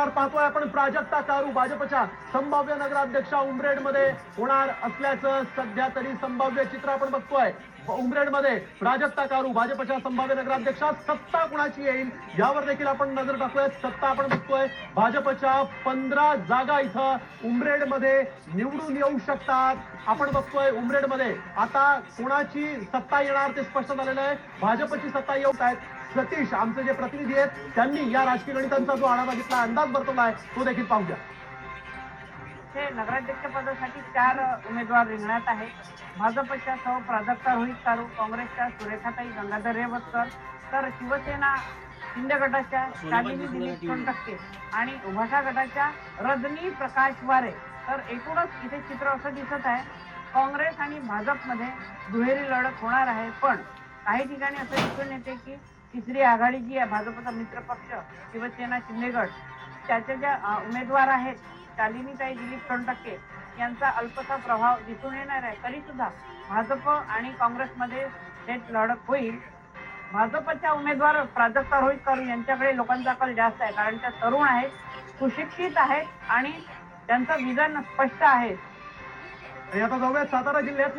उमेदवार पाहतोय आपण प्राजक्ता कारू भाजपच्या संभाव्य नगराध्यक्षा उमरेडमध्ये होणार असल्याचं सध्या तरी संभाव्य चित्र आपण बघतोय। उमरेडमध्ये प्राजक्ता कारू भाजपच्या संभाव्य नगराध्यक्षा, सत्ता कुणाची येईल यावर देखील आपण नजर टाकूया। सत्ता आपण बघतोय भाजपच्या 15 जागा इथं उमरेडमध्ये निवडून येऊ शकतात। आपण बघतोय उमरेडमध्ये आता कोणाची सत्ता येणार ते स्पष्ट झालेलं आहे। भाजपची सत्ता येऊन आहेत। सतीश आमचे जे प्रतिनिधी आहेत त्यांनी या राजकीय गणितांचा जो आढावा घेतला, अंदाज वर्तवलाय, तो देखील पाहूया। हे नगराध्यक्ष पदासाठी 4 उमेदवार रिंगणात आहेत। भाजपच्या सौ प्राजक्ता रोहित कारू, काँग्रेसच्या सुरेखाताई गंगाधर रेवतकर, तर शिवसेना शिंदे गटाच्या शालिनी दिलीप सोनटक्के आणि उभाटा गटाच्या रजनी प्रकाश वारे। तर एकूणच इथे चित्र असं दिसत आहे, काँग्रेस आणि भाजपमध्ये दुहेरी लढत होणार आहे। पण काही ठिकाणी असं दिसून येते की तिसरी आघाडी जी आहे, भाजपचा मित्र पक्ष शिवसेना शिंदे गट, त्याचे ज्या उमेदवार आहेत शालिनीताई दिलीप सोनटक्के यांचा अल्पसा प्रभाव दिसून येणार आहे। तरी सुद्धा भाजप आणि काँग्रेसमध्ये थेट लढत होईल। भाजपच्या उमेदवार प्राजक्ता रोहित कारू यांच्याकडे लोकांचा कल जास्त आहे, कारण त्या तरुण आहेत, सुशिक्षित आहेत आणि त्यांचं विजन स्पष्ट आहे। आता जाऊयात सातारा जिल्ह्यातल्या